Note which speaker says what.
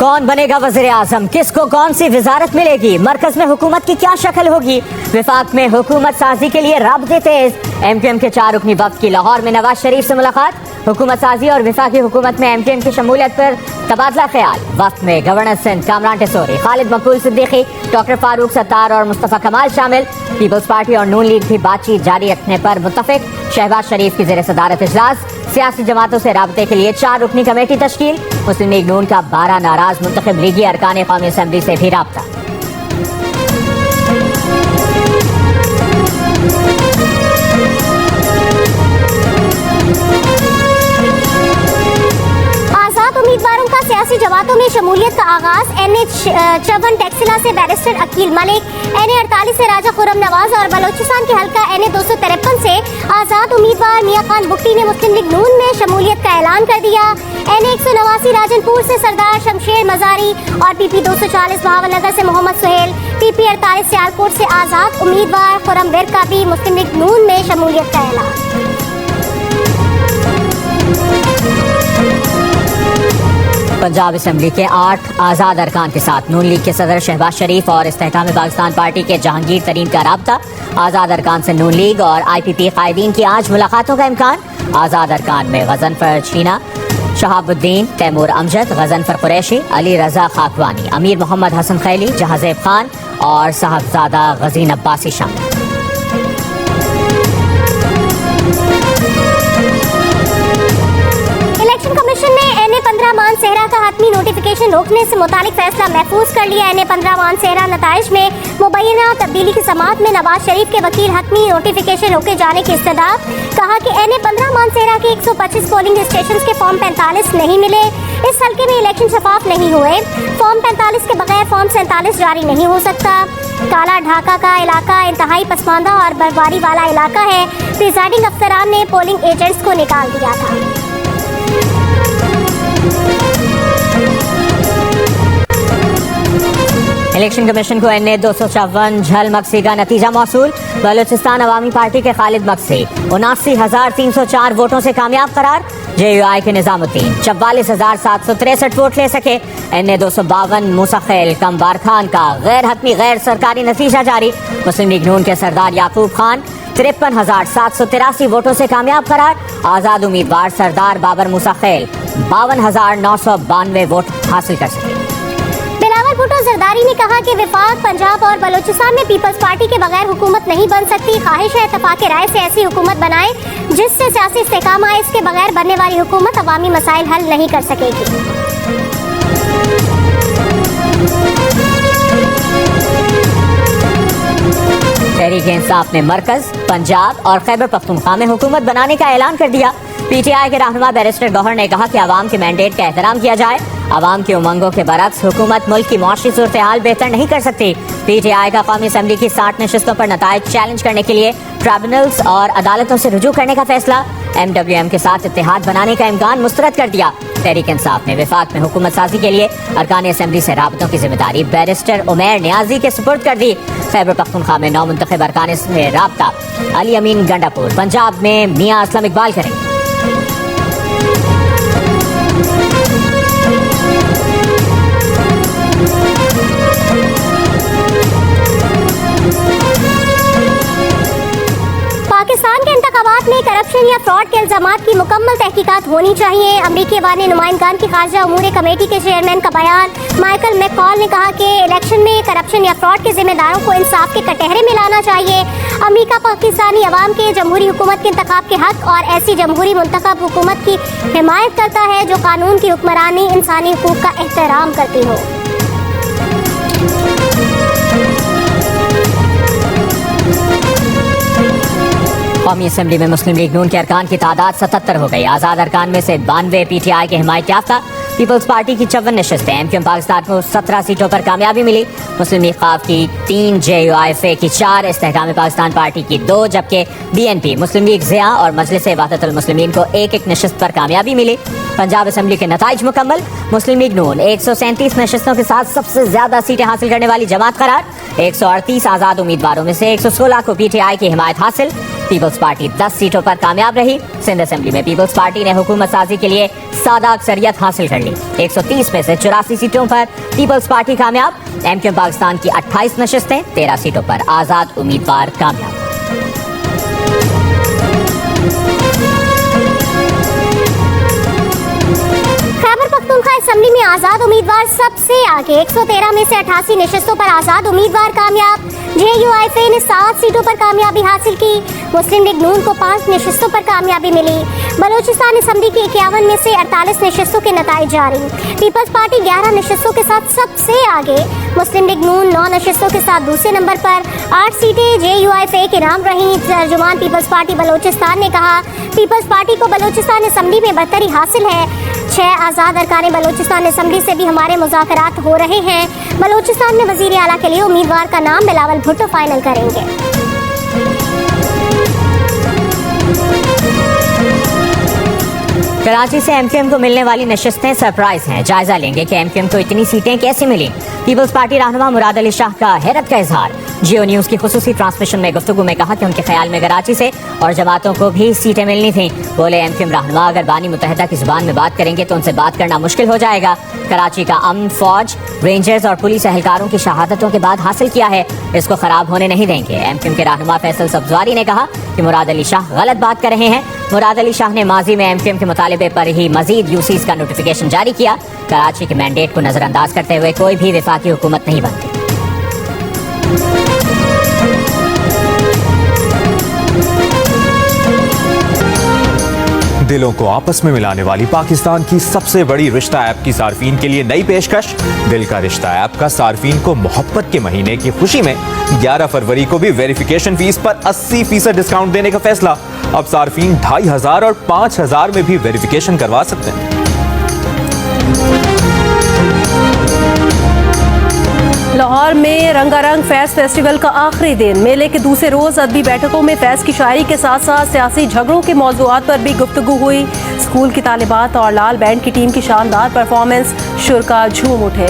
Speaker 1: कौन बनेगा वज़ीर आज़म, किसको कौन सी वजारत मिलेगी, मरकज में हुकूमत की क्या शक्ल होगी, विफाक में हुकूमत साजी के लिए राब्ते तेज। MQM के 4 रुकनी वफ्द की लाहौर में नवाज शरीफ से मुलाकात। हुकूमत साजी और विफाकी हुकूमत में MQM की शमूलियत पर तबादला ख्याल। वफ्द में गवर्नर सिंध कामरान टेसोरी, खालिद मकबूल सिद्दीकी, डॉक्टर फारूक सत्तार और मुस्तफ़ा कमाल शामिल। पीपल्स पार्टी और नून लीग भी बातचीत जारी रखने पर मुत्तफिक। शहबाज शरीफ की ज़ेर सदारत इजलास। सियासी जमातों से राब्ते के लिए 4 रुकनी कमेटी तश्कील। मुस्लिम लीग नून का 12 नाराज मुंतखब लीगी अरकान कौमी असम्बली से भी राब्ता।
Speaker 2: उम्मीदवारों का सियासी जमातों में शमूलियत का आगाज। NH-54 टैक्सिला से बैरिस्टर अकील मलिक, NA-48 से राजा खुर्रम नवाज और बलोचिस्तान के हल्का NA-253 से आज़ाद उम्मीदवार मियां खान बुट्टी ने मुस्लिम लीग नून में शमूलियत का ऐलान कर दिया। NA-189 राजनपुर से सरदार शमशेर मजारी और PP-240 बहावलनगर से मोहम्मद सुहेल, PP-48 सियालकोट से आज़ाद उम्मीदवार खुर्रम विर का भी मुस्लिम लीग नून में शमूलियत का ऐलान।
Speaker 1: पंजाब असम्बली के 8 आज़ाद अरकान के साथ नून लीग के सदर शहबाज शरीफ और इस्तेहकाम पाकिस्तान पार्टी के जहांगीर तरीन का राब्ता। आज़ाद अरकान से नून लीग और IPP कायदीन की आज मुलाकातों का इम्कान। आज़ाद अरकान में गजनफर छीना, शहाबुद्दीन, तैमूर अमजद, गजनफर कुरैशी, अली रजा खाकवानी, अमीर मोहम्मद हसन खैली, जहाजेब खान और साहबजादा गजीन अब्बासी शामिल।
Speaker 2: इलेक्शन कमीशन ने NA-15 मानसेहरा का हतमी नोटिफिकेशन रोकने से मुतालिक फैसला महफूज कर लिया। NA-15 मानसेहरा नताइज में मुबैना तब्दीली की समात में नवाज शरीफ के वकील हतमी नोटिफिकेशन रोके जाने की इस्तदा। कहा कि NA-15 मानसेहरा के 125 पोलिंग स्टेशन के फॉर्म 45 नहीं मिले। इस हल्के में इलेक्शन शफाफ नहीं हुए। फॉर्म 45 के बगैर फॉर्म 47 जारी नहीं हो सकता। काला ढाका का इलाका इंतहाई पसमानदा और बर्फबारी वाला इलाका है। प्रिजाइडिंग अफसरान ने पोलिंग एजेंट्स को निकाल दिया था।
Speaker 1: इलेक्शन कमीशन को NA-254 झल मक्सी का नतीजा मौसूल। बलोचिस्तान अवामी पार्टी के खालिद मक्सी 79,304 वोटों से कामयाब करार। JUI के निजामुद्दीन 44,763 वोट ले सके। NA-252 मूसा खैल कमबार खान का गैर हतमी गैर सरकारी नतीजा जारी। मुस्लिम लीग नून के सरदार याकूब खान 53,783 वोटों से कामयाब करार। आज़ाद उम्मीदवार सरदार बाबर मूसा खैल 52,992 वोट हासिल कर सके।
Speaker 2: बिलावल भुट्टो जरदारी ने कहा कि विफाक, पंजाब और बलोचिस्तान में पीपल्स पार्टी के बगैर हुकूमत नहीं बन सकती। ख्वाहिश है इत्तफाक राय से ऐसी हुकूमत बनाए जिससे सियासी इस्तेहकाम आए। इसके बगैर बनने वाली हुकूमत अवामी मसाइल हल नहीं कर सकेगी।
Speaker 1: तहरीक इंसाफ ने मरकज, पंजाब और खैबर पख्तूनख्वा में हुकूमत बनाने का ऐलान कर दिया। PTI के रहनुमा बैरिस्टर गौहर ने कहा कि आवाम के मैंडेट का एहतराम किया जाए। आवाम की उमंगों के बरक्स हुकूमत मुल्क की मुआशी सूरत हाल बेहतर नहीं कर सकती। PTI का कौमी असम्बली की 60 नशिस्तों पर नताइज चैलेंज करने के लिए ट्राइब्यूनल्स और अदालतों से रुजू करने का फैसला। MWM के साथ इत्तेहाद बनाने का इम्कान मुस्तरद कर दिया। तहरीक इंसाफ ने विफाक में हुकूमत साजी के लिए अरकान असम्बली से राबतों की जिम्मेदारी बैरिस्टर उमैर नियाजी के सुपुर्द कर दी। खैबर पख्तूनख्वा में 9 मुंतखब अरकान से राबता अली अमीन गंडापुर, पंजाब में मियां असलम इकबाल करेंगे।
Speaker 2: पाकिस्तान के इंतखाबात में करप्शन या फ्रॉड के इल्जामात की मुकम्मल तहकीकात होनी चाहिए। अमरीकी अवामी नुमाइंदगान की खारजा उमूर कमेटी के चेयरमैन का बयान। माइकल मैककॉल ने कहा कि इलेक्शन में करप्शन या फ्रॉड के जिम्मेदारों को इंसाफ के कटहरे में लाना चाहिए। अमरीका पाकिस्तानी अवाम के जमहूरी हुकूमत के इंतखाब के हक और ऐसी जमहूरी मुंतखब हुकूमत की हिमायत करता है जो कानून की हुक्मरानी, इंसानी हुकूक का एहतराम करती हो।
Speaker 1: कौमी असम्बली में मुस्लिम लीग नून के अरकान की तादाद 77 हो गई। आज़ाद अरकान में से 92 PTI के हिमायत याफ्ता। पीपल्स पार्टी की 54 नशिस्तें। MQM पाकिस्तान को 17 सीटों पर कामयाबी मिली। मुस्लिम लीग ख़ाफ की 3, JUI की 4, इस्तेहकाम पाकिस्तान पार्टी की 2, जबकि BNP, मुस्लिम लीग ज़िया और मजलिस वहदतुल मुस्लिमीन को 1-1 नशिस्त पर कामयाबी मिली। पंजाब असम्बली के नताइज मुकम्मल। मुस्लिम लीग नून 137 नशिस्तों के साथ सबसे ज्यादा सीटें हासिल करने वाली जमात करार। 138 आज़ाद उम्मीदवारों में से 116 को PTI की हिमायत हासिल। पीपल्स पार्टी 10 सीटों पर कामयाब रही। सिंध असेंबली में पीपल्स पार्टी ने हुकूमत साजी के लिए सादा अक्सरियत हासिल कर ली। 130 में से 84 सीटों पर पीपल्स पार्टी कामयाब। एमक्यूएम पाकिस्तान की 28 नशिस्तें, 13 सीटों पर आजाद उम्मीदवार कामयाब।
Speaker 2: असेंबली में आजाद उम्मीदवार सबसे आगे, 113 में से 88 नशिस्तों पर आजाद उम्मीदवार कामयाब। JUIFA ने 7 सीटों पर कामयाबी हासिल की। मुस्लिम लीग नून को 5 नशिस्तों पर कामयाबी मिली। बलोचिस्तान असेंबली की 51 में से 48 नशिस्तों के नताइज जारी। पीपल्स पार्टी 11 नशिस्तों के साथ सबसे आगे। मुस्लिम लीग नून 9 नशिस्तों के साथ दूसरे नंबर पर। 8 सीटें JUIFA के नाम रही। तर्जुमान पीपल्स पार्टी बलोचिस्तान ने कहा, पीपल्स पार्टी को बलोचिस्तान असेंबली में बरतरी हासिल है। 6 आज़ाद अरकान बलोचिस्तान असेंबली से भी हमारे मुज़ाकरात हो रहे हैं। बलोचिस्तान में वज़ीर आला के लिए उम्मीदवार का नाम बिलावल भुट्टो फाइनल करेंगे।
Speaker 1: कराची से एमक्यूएम को मिलने वाली नशिस्तें सरप्राइज हैं। जायजा लेंगे कि एमक्यूएम को इतनी सीटें कैसे मिली। पीपल्स पार्टी रहनुमा मुराद अली शाह का हैरत का इजहार। जियो न्यूज की खुसूसी ट्रांसमिशन में गुफ्तगू में कहा कि उनके ख्याल में कराची से और जमातों को भी सीटें मिलनी थी। बोले, एमक्यूएम रहनुमा अगर बानी मुत्तहिदा की जुबान में बात करेंगे तो उनसे बात करना मुश्किल हो जाएगा। कराची का अमन फौज, रेंजर्स और पुलिस एहलकारों की शहादतों के बाद हासिल किया है, इसको खराब होने नहीं देंगे। एमक्यूएम के रहनुमा फैसल सब्जवारी ने कहा कि मुराद अली शाह गलत बात कर रहे हैं। मुराद अली शाह ने माजी में एमक्यूएम के मुतालिबे पर ही मजीद यूसीज का नोटिफिकेशन जारी किया। कराची के मैंडेट को नजरअंदाज करते हुए कोई भी वफाकी हुकूमत नहीं बनती।
Speaker 3: दिलों को आपस में मिलाने वाली पाकिस्तान की सबसे बड़ी रिश्ता ऐप की सार्फिन के लिए नई पेशकश। दिल का रिश्ता ऐप का सार्फिन को मोहब्बत के महीने की खुशी में 11 फरवरी को भी वेरिफिकेशन फीस पर 80% डिस्काउंट देने का फैसला। अब सार्फिन 2500 और 5000 में भी वेरिफिकेशन करवा सकते हैं।
Speaker 4: लाहौर में रंगारंग फैज़ फेस्टिवल का आखिरी दिन। मेले के दूसरे रोज अदबी बैठकों में फैज़ की शायरी के साथ साथ सियासी झगड़ों के मौज़ूआत पर भी गुफ्तगू हुई। स्कूल की तालिबात और लाल बैंड की टीम की शानदार परफॉर्मेंस, शुरा झूम उठे।